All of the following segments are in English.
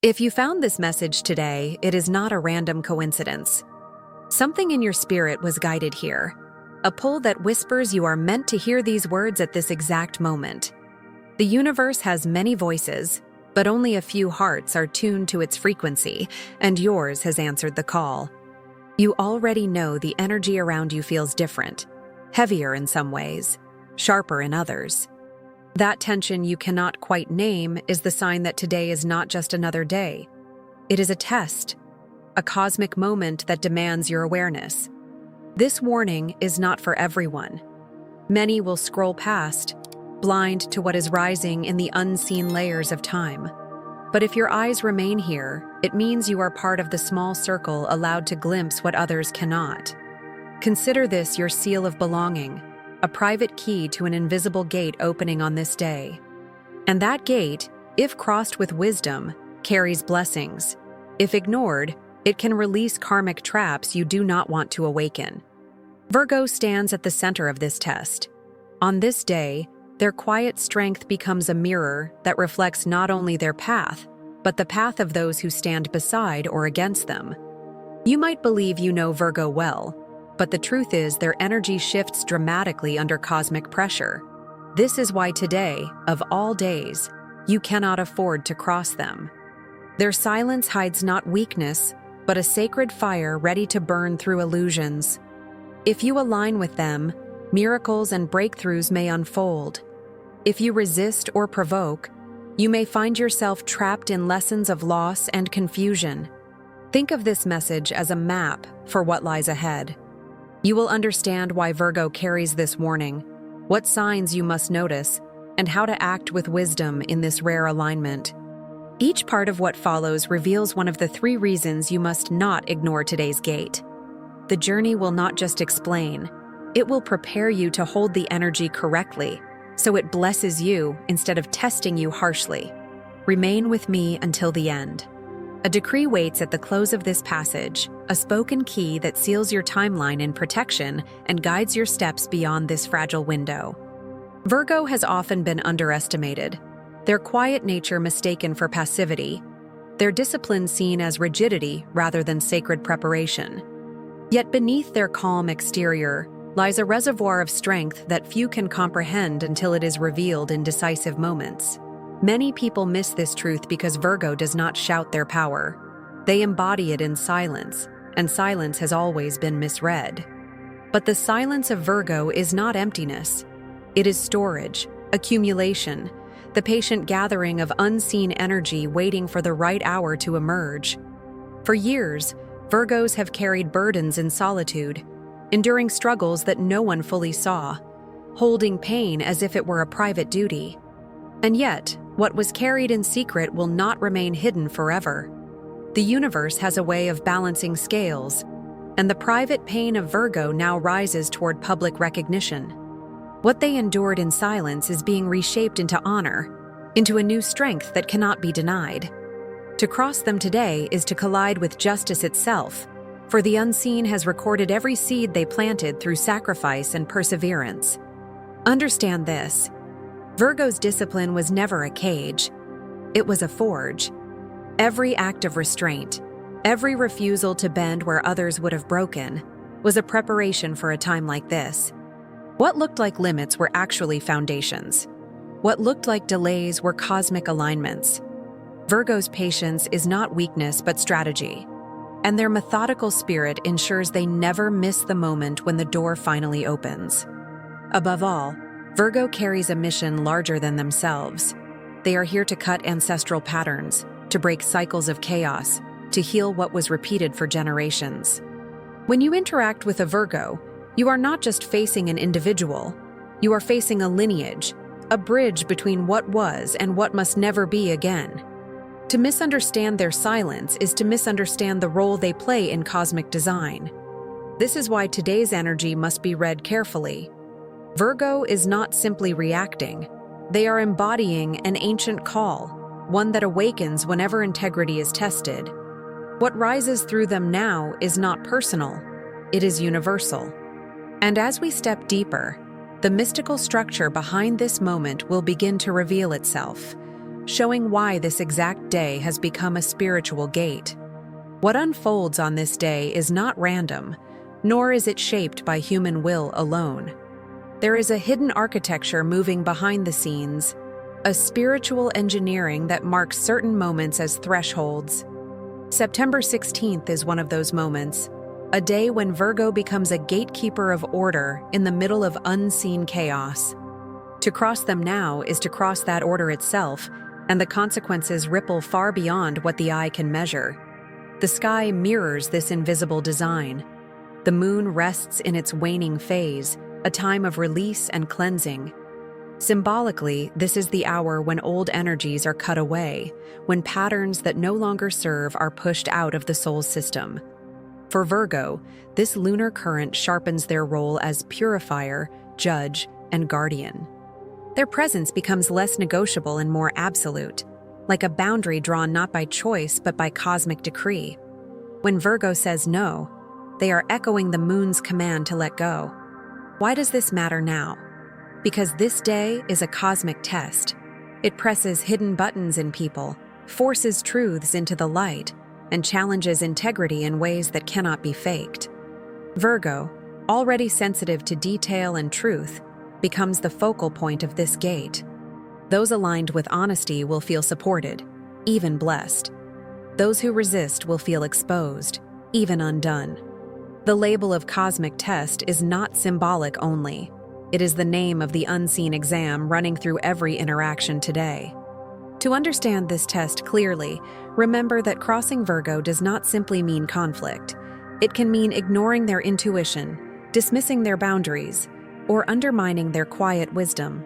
If you found this message today, it is not a random coincidence. Something in your spirit was guided here, a pull that whispers you are meant to hear these words at this exact moment. The universe has many voices, but only a few hearts are tuned to its frequency, and yours has answered the call. You already know the energy around you feels different, heavier in some ways, sharper in others. That tension you cannot quite name is the sign that today is not just another day. It is a test, a cosmic moment that demands your awareness. This warning is not for everyone. Many will scroll past, blind to what is rising in the unseen layers of time. But if your eyes remain here, it means you are part of the small circle allowed to glimpse what others cannot. Consider this your seal of belonging, a private key to an invisible gate opening on this day. And that gate, if crossed with wisdom, carries blessings. If ignored, it can release karmic traps you do not want to awaken. Virgo stands at the center of this test. On this day, their quiet strength becomes a mirror that reflects not only their path, but the path of those who stand beside or against them. You might believe you know Virgo well, but the truth is their energy shifts dramatically under cosmic pressure. This is why today, of all days, you cannot afford to cross them. Their silence hides not weakness, but a sacred fire ready to burn through illusions. If you align with them, miracles and breakthroughs may unfold. If you resist or provoke, you may find yourself trapped in lessons of loss and confusion. Think of this message as a map for what lies ahead. You will understand why Virgo carries this warning, what signs you must notice, and how to act with wisdom in this rare alignment. Each part of what follows reveals one of the 3 reasons you must not ignore today's gate. The journey will not just explain, it will prepare you to hold the energy correctly, so it blesses you instead of testing you harshly. Remain with me until the end. A decree waits at the close of this passage, a spoken key that seals your timeline in protection and guides your steps beyond this fragile window. Virgo has often been underestimated, their quiet nature mistaken for passivity, their discipline seen as rigidity rather than sacred preparation. Yet beneath their calm exterior lies a reservoir of strength that few can comprehend until it is revealed in decisive moments. Many people miss this truth because Virgo does not shout their power. They embody it in silence, and silence has always been misread. But the silence of Virgo is not emptiness. It is storage, accumulation, the patient gathering of unseen energy waiting for the right hour to emerge. For years, Virgos have carried burdens in solitude, enduring struggles that no one fully saw, holding pain as if it were a private duty. And yet, what was carried in secret will not remain hidden forever. The universe has a way of balancing scales, and the private pain of Virgo now rises toward public recognition. What they endured in silence is being reshaped into honor, into a new strength that cannot be denied. To cross them today is to collide with justice itself, for the unseen has recorded every seed they planted through sacrifice and perseverance. Understand this. Virgo's discipline was never a cage. It was a forge. Every act of restraint, every refusal to bend where others would have broken, was a preparation for a time like this. What looked like limits were actually foundations. What looked like delays were cosmic alignments. Virgo's patience is not weakness but strategy, and their methodical spirit ensures they never miss the moment when the door finally opens. Above all, Virgo carries a mission larger than themselves. They are here to cut ancestral patterns, to break cycles of chaos, to heal what was repeated for generations. When you interact with a Virgo, you are not just facing an individual, you are facing a lineage, a bridge between what was and what must never be again. To misunderstand their silence is to misunderstand the role they play in cosmic design. This is why today's energy must be read carefully. Virgo is not simply reacting. They are embodying an ancient call, one that awakens whenever integrity is tested. What rises through them now is not personal, it is universal. And as we step deeper, the mystical structure behind this moment will begin to reveal itself. showing why this exact day has become a spiritual gate. What unfolds on this day is not random, nor is it shaped by human will alone. There is a hidden architecture moving behind the scenes, a spiritual engineering that marks certain moments as thresholds. September 16th is one of those moments, a day when Virgo becomes a gatekeeper of order in the middle of unseen chaos. To cross them now is to cross that order itself, and the consequences ripple far beyond what the eye can measure. The sky mirrors this invisible design. The moon rests in its waning phase, a time of release and cleansing. Symbolically, this is the hour when old energies are cut away, when patterns that no longer serve are pushed out of the soul's system. For Virgo, this lunar current sharpens their role as purifier, judge, and guardian. Their presence becomes less negotiable and more absolute, like a boundary drawn not by choice but by cosmic decree. When Virgo says no, they are echoing the moon's command to let go. Why does this matter now? Because this day is a cosmic test. It presses hidden buttons in people, forces truths into the light, and challenges integrity in ways that cannot be faked. Virgo, already sensitive to detail and truth, becomes the focal point of this gate. Those aligned with honesty will feel supported, even blessed. Those who resist will feel exposed, even undone. The label of cosmic test is not symbolic only. It is the name of the unseen exam running through every interaction today. To understand this test clearly, remember that crossing Virgo does not simply mean conflict. It can mean ignoring their intuition, dismissing their boundaries, or undermining their quiet wisdom.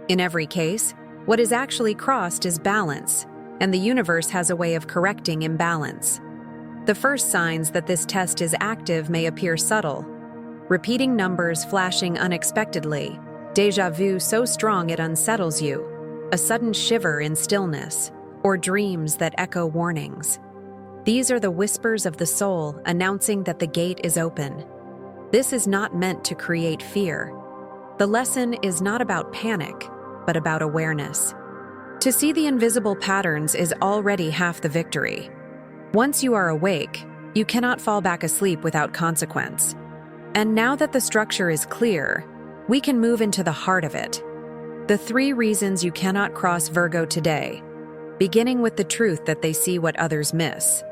In every case, what is actually crossed is balance, and the universe has a way of correcting imbalance. The first signs that this test is active may appear subtle. Repeating numbers flashing unexpectedly, déjà vu so strong it unsettles you, a sudden shiver in stillness, or dreams that echo warnings. These are the whispers of the soul announcing that the gate is open. This is not meant to create fear. The lesson is not about panic, but about awareness. To see the invisible patterns is already half the victory. Once you are awake, you cannot fall back asleep without consequence. And now that the structure is clear, we can move into the heart of it. The 3 reasons you cannot cross Virgo today, beginning with the truth that they see what others miss.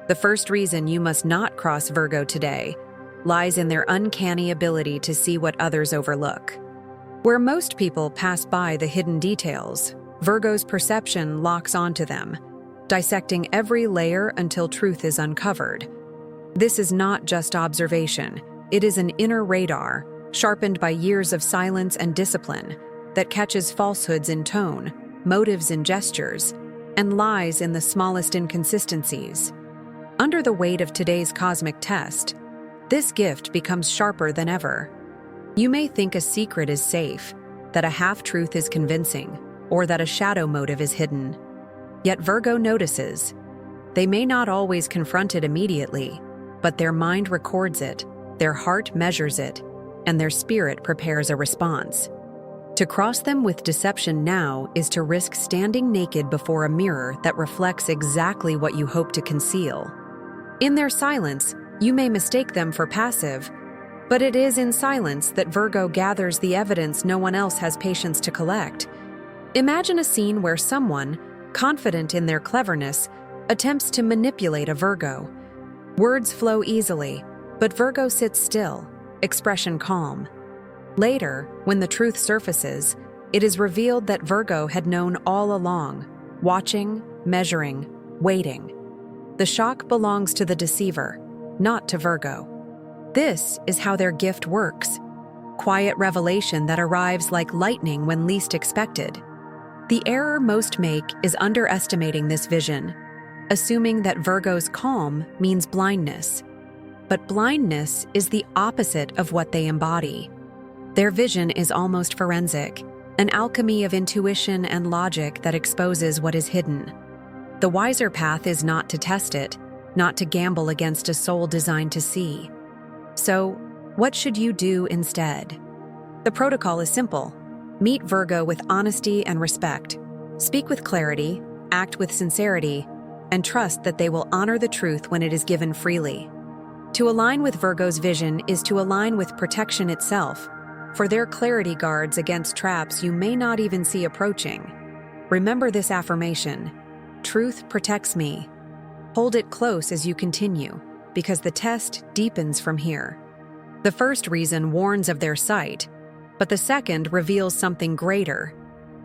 The first reason you must not cross Virgo today lies in their uncanny ability to see what others overlook. Where most people pass by the hidden details, Virgo's perception locks onto them, dissecting every layer until truth is uncovered. This is not just observation. It is an inner radar, sharpened by years of silence and discipline, that catches falsehoods in tone, motives in gestures, and lies in the smallest inconsistencies. Under the weight of today's cosmic test, this gift becomes sharper than ever. You may think a secret is safe, that a half-truth is convincing, or that a shadow motive is hidden. Yet Virgo notices. They may not always confront it immediately, but their mind records it, their heart measures it, and their spirit prepares a response. To cross them with deception now is to risk standing naked before a mirror that reflects exactly what you hope to conceal. In their silence, you may mistake them for passive, but it is in silence that Virgo gathers the evidence no one else has patience to collect. Imagine a scene where someone, confident in their cleverness, attempts to manipulate a Virgo. Words flow easily, but Virgo sits still, expression calm. Later, when the truth surfaces, it is revealed that Virgo had known all along, watching, measuring, waiting. The shock belongs to the deceiver, not to Virgo. This is how their gift works. Quiet revelation that arrives like lightning when least expected. The error most make is underestimating this vision, assuming that Virgo's calm means blindness. But blindness is the opposite of what they embody. Their vision is almost forensic, an alchemy of intuition and logic that exposes what is hidden. The wiser path is not to test it, not to gamble against a soul designed to see. So, what should you do instead? The protocol is simple. Meet Virgo with honesty and respect. Speak with clarity, act with sincerity, and trust that they will honor the truth when it is given freely. To align with Virgo's vision is to align with protection itself, for their clarity guards against traps you may not even see approaching. Remember this affirmation: truth protects me. Hold it close as you continue, because the test deepens from here. The first reason warns of their sight, but the second reveals something greater: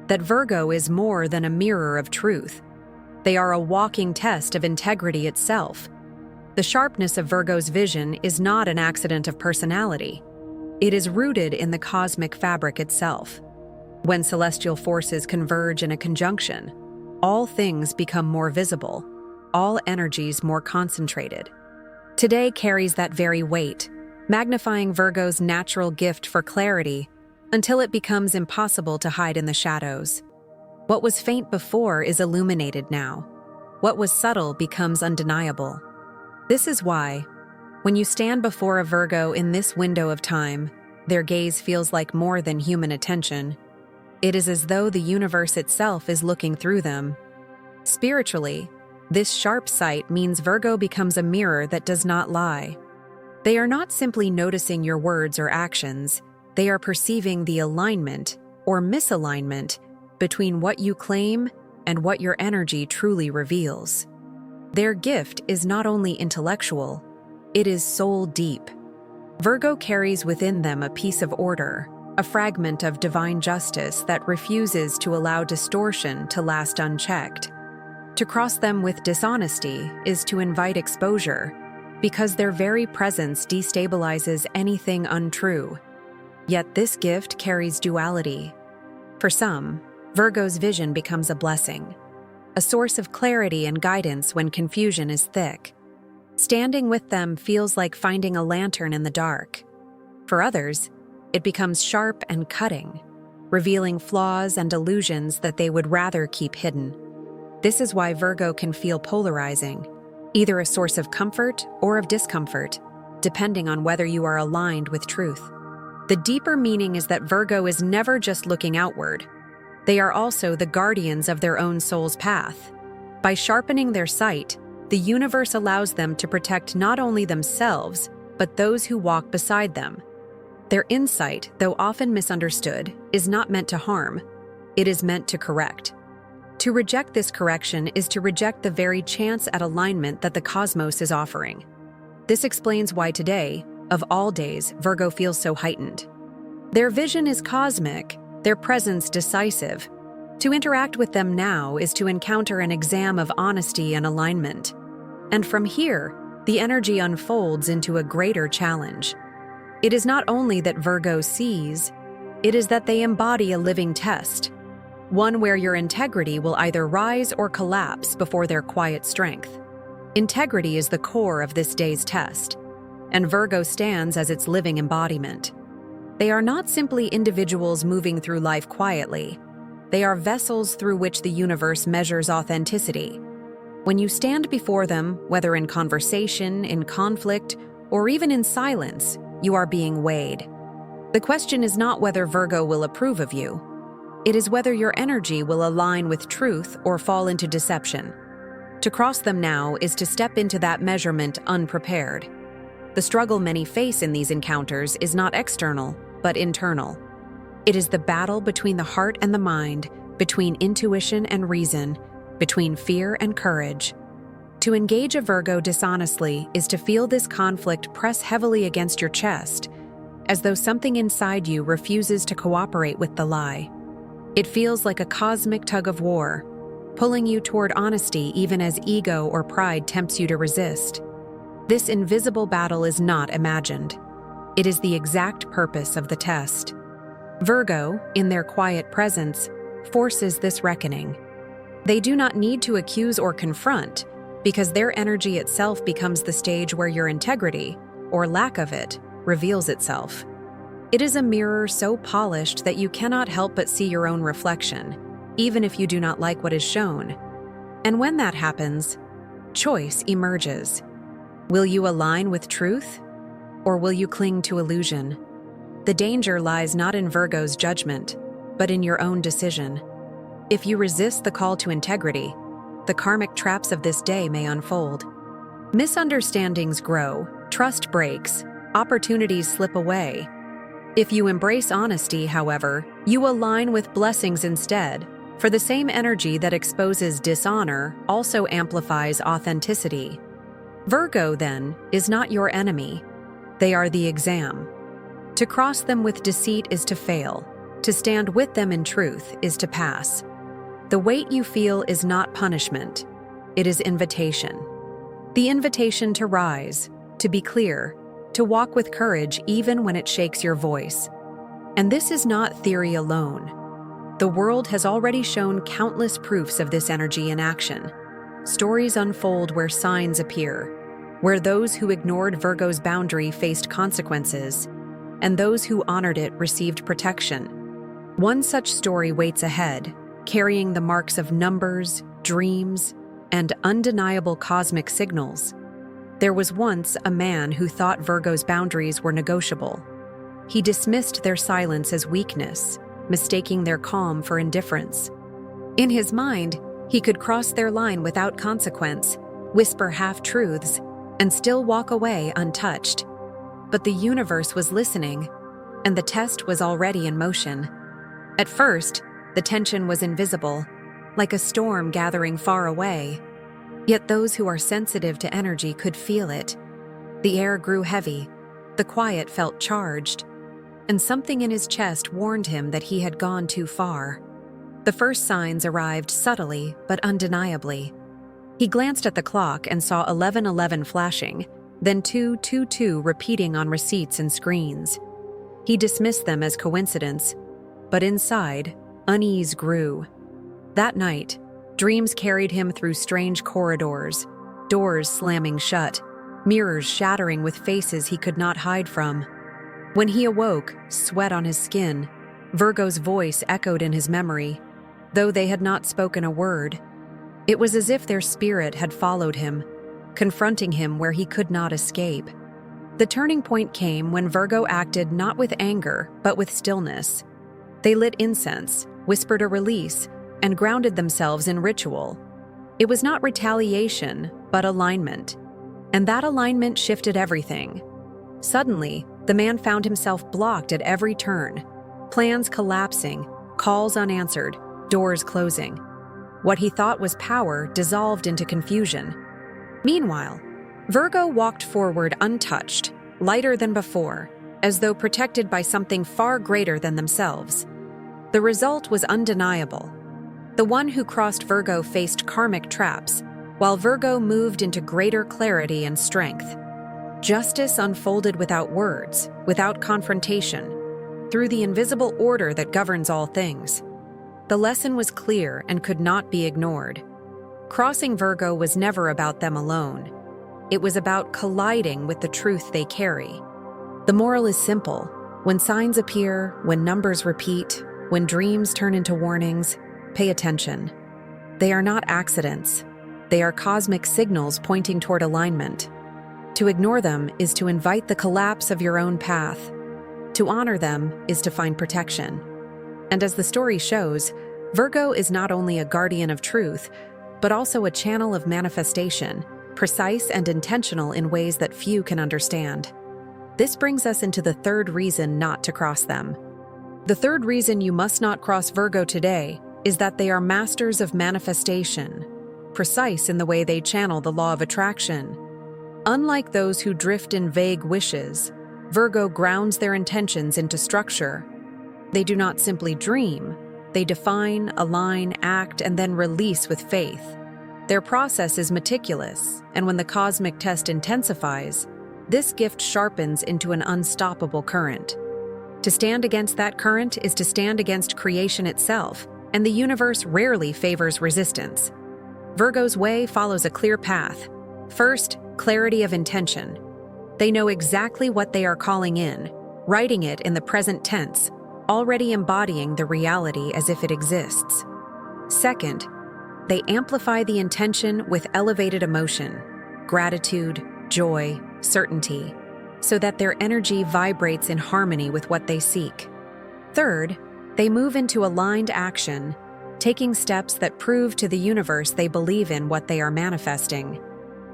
that Virgo is more than a mirror of truth. They are a walking test of integrity itself. The sharpness of Virgo's vision is not an accident of personality. It is rooted in the cosmic fabric itself. When celestial forces converge in a conjunction, all things become more visible, all energies more concentrated. Today carries that very weight, magnifying Virgo's natural gift for clarity until it becomes impossible to hide in the shadows. What was faint before is illuminated now. What was subtle becomes undeniable. This is why, when you stand before a Virgo in this window of time, their gaze feels like more than human attention. It is as though the universe itself is looking through them. Spiritually, this sharp sight means Virgo becomes a mirror that does not lie. They are not simply noticing your words or actions, they are perceiving the alignment or misalignment between what you claim and what your energy truly reveals. Their gift is not only intellectual, it is soul deep. Virgo carries within them a piece of order, a fragment of divine justice that refuses to allow distortion to last unchecked. To cross them with dishonesty is to invite exposure, because their very presence destabilizes anything untrue. Yet this gift carries duality. For some, Virgo's vision becomes a blessing, a source of clarity and guidance when confusion is thick. Standing with them feels like finding a lantern in the dark. For others, it becomes sharp and cutting, revealing flaws and illusions that they would rather keep hidden. This is why Virgo can feel polarizing, either a source of comfort or of discomfort, depending on whether you are aligned with truth. The deeper meaning is that Virgo is never just looking outward. They are also the guardians of their own soul's path. By sharpening their sight, the universe allows them to protect not only themselves, but those who walk beside them. Their insight, though often misunderstood, is not meant to harm. It is meant to correct. To reject this correction is to reject the very chance at alignment that the cosmos is offering. This explains why today, of all days, Virgo feels so heightened. Their vision is cosmic, their presence decisive. To interact with them now is to encounter an exam of honesty and alignment. And from here, the energy unfolds into a greater challenge. It is not only that Virgo sees, it is that they embody a living test, one where your integrity will either rise or collapse before their quiet strength. Integrity is the core of this day's test, and Virgo stands as its living embodiment. They are not simply individuals moving through life quietly. They are vessels through which the universe measures authenticity. When you stand before them, whether in conversation, in conflict, or even in silence, you are being weighed. The question is not whether Virgo will approve of you. It is whether your energy will align with truth or fall into deception. To cross them now is to step into that measurement unprepared. The struggle many face in these encounters is not external, but internal. It is the battle between the heart and the mind, between intuition and reason, between fear and courage. To engage a Virgo dishonestly is to feel this conflict press heavily against your chest, as though something inside you refuses to cooperate with the lie. It feels like a cosmic tug of war, pulling you toward honesty even as ego or pride tempts you to resist. This invisible battle is not imagined. It is the exact purpose of the test. Virgo, in their quiet presence, forces this reckoning. They do not need to accuse or confront, because their energy itself becomes the stage where your integrity, or lack of it, reveals itself. It is a mirror so polished that you cannot help but see your own reflection, even if you do not like what is shown. And when that happens, choice emerges. Will you align with truth, or will you cling to illusion? The danger lies not in Virgo's judgment, but in your own decision. If you resist the call to integrity, the karmic traps of this day may unfold. Misunderstandings grow, trust breaks, opportunities slip away. If you embrace honesty, however, you align with blessings instead, for the same energy that exposes dishonor also amplifies authenticity. Virgo, then, is not your enemy. They are the exam. To cross them with deceit is to fail. To stand with them in truth is to pass. The weight you feel is not punishment. It is invitation. The invitation to rise, to be clear, to walk with courage even when it shakes your voice. And this is not theory alone. The world has already shown countless proofs of this energy in action. Stories unfold where signs appear, where those who ignored Virgo's boundary faced consequences, and those who honored it received protection. One such story waits ahead, carrying the marks of numbers, dreams, and undeniable cosmic signals. There was once a man who thought Virgo's boundaries were negotiable. He dismissed their silence as weakness, mistaking their calm for indifference. In his mind, he could cross their line without consequence, whisper half-truths, and still walk away untouched. But the universe was listening, and the test was already in motion. At first, the tension was invisible, like a storm gathering far away. Yet those who are sensitive to energy could feel it. The air grew heavy, the quiet felt charged, and something in his chest warned him that he had gone too far. The first signs arrived subtly but undeniably. He glanced at the clock and saw 11:11 flashing, then 2:22 repeating on receipts and screens. He dismissed them as coincidence, but inside, unease grew. That night, dreams carried him through strange corridors, doors slamming shut, mirrors shattering with faces he could not hide from. When he awoke, sweat on his skin, Virgo's voice echoed in his memory, though they had not spoken a word. It was as if their spirit had followed him, confronting him where he could not escape. The turning point came when Virgo acted not with anger, but with stillness. They lit incense, whispered a release, and grounded themselves in ritual. It was not retaliation, but alignment. And that alignment shifted everything. Suddenly, the man found himself blocked at every turn, plans collapsing, calls unanswered, doors closing. What he thought was power dissolved into confusion. Meanwhile, Virgo walked forward untouched, lighter than before, as though protected by something far greater than themselves. The result was undeniable. The one who crossed Virgo faced karmic traps, while Virgo moved into greater clarity and strength. Justice unfolded without words, without confrontation, through the invisible order that governs all things. The lesson was clear and could not be ignored. Crossing Virgo was never about them alone. It was about colliding with the truth they carry. The moral is simple. When signs appear, when numbers repeat, when dreams turn into warnings, pay attention. They are not accidents. They are cosmic signals pointing toward alignment. To ignore them is to invite the collapse of your own path. To honor them is to find protection. And as the story shows, Virgo is not only a guardian of truth, but also a channel of manifestation, precise and intentional in ways that few can understand. This brings us into the third reason not to cross them. The third reason you must not cross Virgo today is that they are masters of manifestation, precise in the way they channel the law of attraction. Unlike those who drift in vague wishes, Virgo grounds their intentions into structure. They do not simply dream, they define, align, act, and then release with faith. Their process is meticulous, and when the cosmic test intensifies, this gift sharpens into an unstoppable current. To stand against that current is to stand against creation itself, and the universe rarely favors resistance. Virgo's way follows a clear path. First, clarity of intention. They know exactly what they are calling in, writing it in the present tense, already embodying the reality as if it exists. Second, they amplify the intention with elevated emotion, gratitude, joy, certainty, so that their energy vibrates in harmony with what they seek. Third, they move into aligned action, taking steps that prove to the universe they believe in what they are manifesting.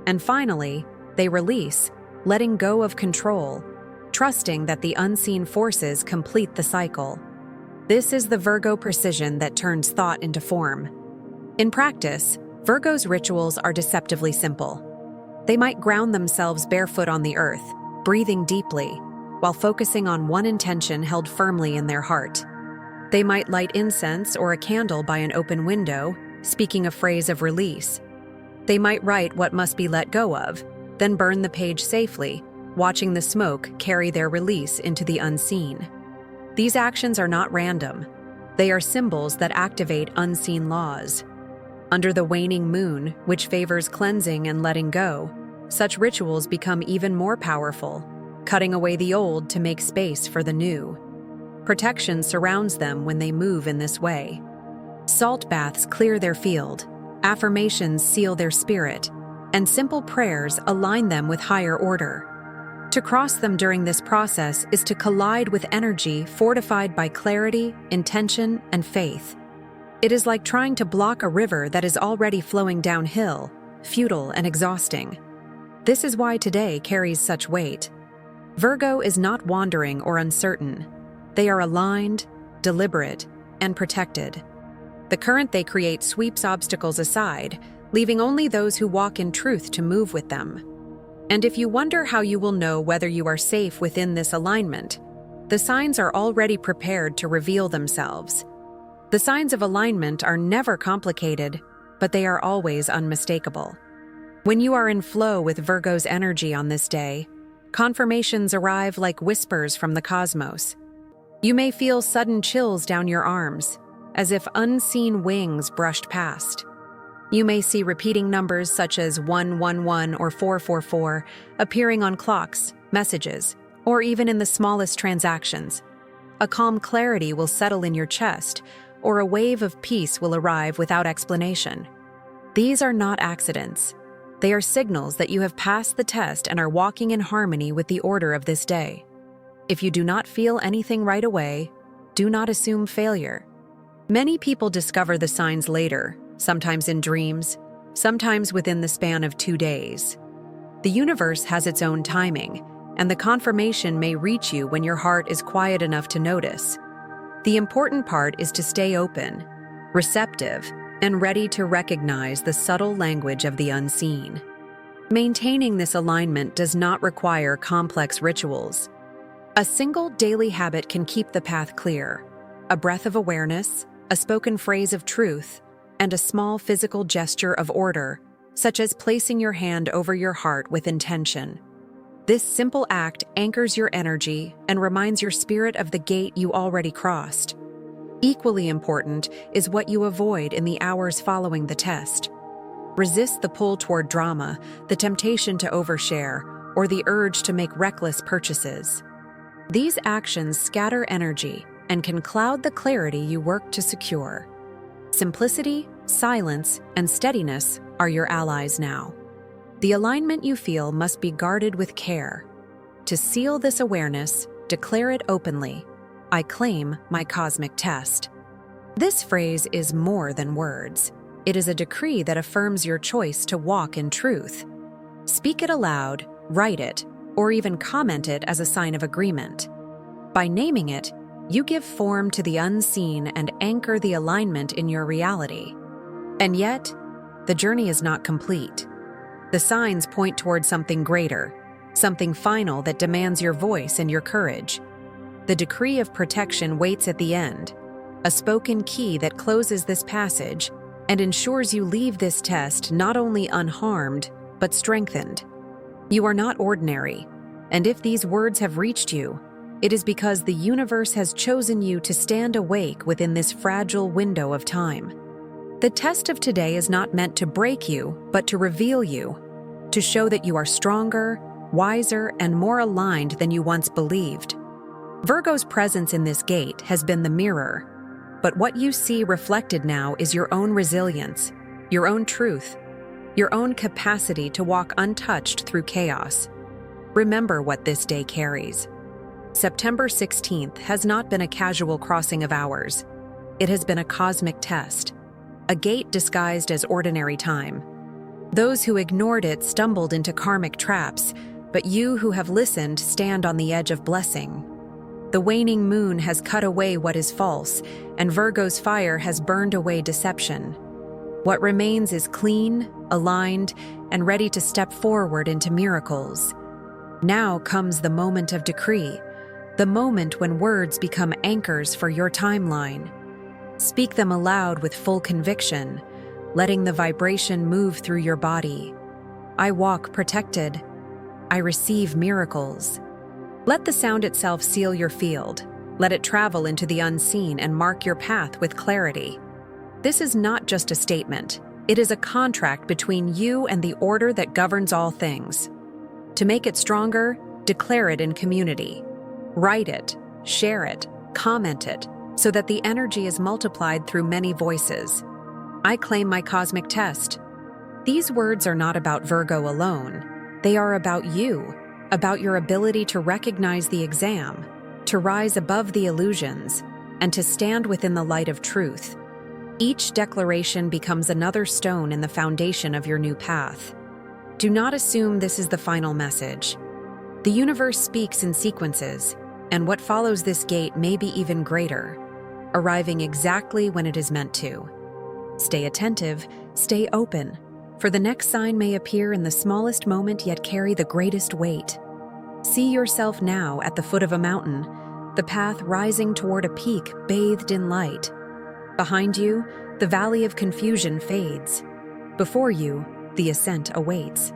And finally, they release, letting go of control, trusting that the unseen forces complete the cycle. This is the Virgo precision that turns thought into form. In practice, Virgo's rituals are deceptively simple. They might ground themselves barefoot on the earth, breathing deeply, while focusing on one intention held firmly in their heart. They might light incense or a candle by an open window, speaking a phrase of release. They might write what must be let go of, then burn the page safely, watching the smoke carry their release into the unseen. These actions are not random. They are symbols that activate unseen laws. Under the waning moon, which favors cleansing and letting go, such rituals become even more powerful, cutting away the old to make space for the new. Protection surrounds them when they move in this way. Salt baths clear their field, affirmations seal their spirit, and simple prayers align them with higher order. To cross them during this process is to collide with energy fortified by clarity, intention, and faith. It is like trying to block a river that is already flowing downhill, futile and exhausting. This is why today carries such weight. Virgo is not wandering or uncertain. They are aligned, deliberate, and protected. The current they create sweeps obstacles aside, leaving only those who walk in truth to move with them. And if you wonder how you will know whether you are safe within this alignment, the signs are already prepared to reveal themselves. The signs of alignment are never complicated, but they are always unmistakable. When you are in flow with Virgo's energy on this day, confirmations arrive like whispers from the cosmos. You may feel sudden chills down your arms, as if unseen wings brushed past. You may see repeating numbers such as 111 or 444 appearing on clocks, messages, or even in the smallest transactions. A calm clarity will settle in your chest, or a wave of peace will arrive without explanation. These are not accidents. They are signals that you have passed the test and are walking in harmony with the order of this day. If you do not feel anything right away, do not assume failure. Many people discover the signs later, sometimes in dreams, sometimes within the span of 2 days. The universe has its own timing, and the confirmation may reach you when your heart is quiet enough to notice. The important part is to stay open, receptive, and ready to recognize the subtle language of the unseen. Maintaining this alignment does not require complex rituals. A single daily habit can keep the path clear: a breath of awareness, a spoken phrase of truth, and a small physical gesture of order, such as placing your hand over your heart with intention. This simple act anchors your energy and reminds your spirit of the gate you already crossed. Equally important is what you avoid in the hours following the test. Resist the pull toward drama, the temptation to overshare, or the urge to make reckless purchases. These actions scatter energy and can cloud the clarity you work to secure. Simplicity, silence, and steadiness are your allies now. The alignment you feel must be guarded with care. To seal this awareness, declare it openly: I claim my cosmic test. This phrase is more than words. It is a decree that affirms your choice to walk in truth. Speak it aloud, write it, or even comment it as a sign of agreement. By naming it, you give form to the unseen and anchor the alignment in your reality. And yet, the journey is not complete. The signs point toward something greater, something final that demands your voice and your courage. The decree of protection waits at the end, a spoken key that closes this passage and ensures you leave this test not only unharmed, but strengthened. You are not ordinary, and if these words have reached you, it is because the universe has chosen you to stand awake within this fragile window of time. The test of today is not meant to break you, but to reveal you, to show that you are stronger, wiser, and more aligned than you once believed. Virgo's presence in this gate has been the mirror, but what you see reflected now is your own resilience, your own truth, your own capacity to walk untouched through chaos. Remember what this day carries. September 16th has not been a casual crossing of hours. It has been a cosmic test, a gate disguised as ordinary time. Those who ignored it stumbled into karmic traps, but you who have listened stand on the edge of blessing. The waning moon has cut away what is false, and Virgo's fire has burned away deception. What remains is clean, aligned, and ready to step forward into miracles. Now comes the moment of decree, the moment when words become anchors for your timeline. Speak them aloud with full conviction, letting the vibration move through your body. I walk protected. I receive miracles. Let the sound itself seal your field. Let it travel into the unseen and mark your path with clarity. This is not just a statement. It is a contract between you and the order that governs all things. To make it stronger, declare it in community. Write it, share it, comment it, so that the energy is multiplied through many voices. I claim my cosmic test. These words are not about Virgo alone. They are about you, about your ability to recognize the exam, to rise above the illusions, and to stand within the light of truth. Each declaration becomes another stone in the foundation of your new path. Do not assume this is the final message. The universe speaks in sequences, and what follows this gate may be even greater, arriving exactly when it is meant to. Stay attentive, stay open, for the next sign may appear in the smallest moment yet carry the greatest weight. See yourself now at the foot of a mountain, the path rising toward a peak bathed in light. Behind you, the valley of confusion fades. Before you, the ascent awaits.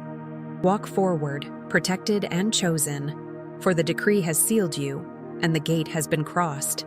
Walk forward, protected and chosen, for the decree has sealed you, and the gate has been crossed.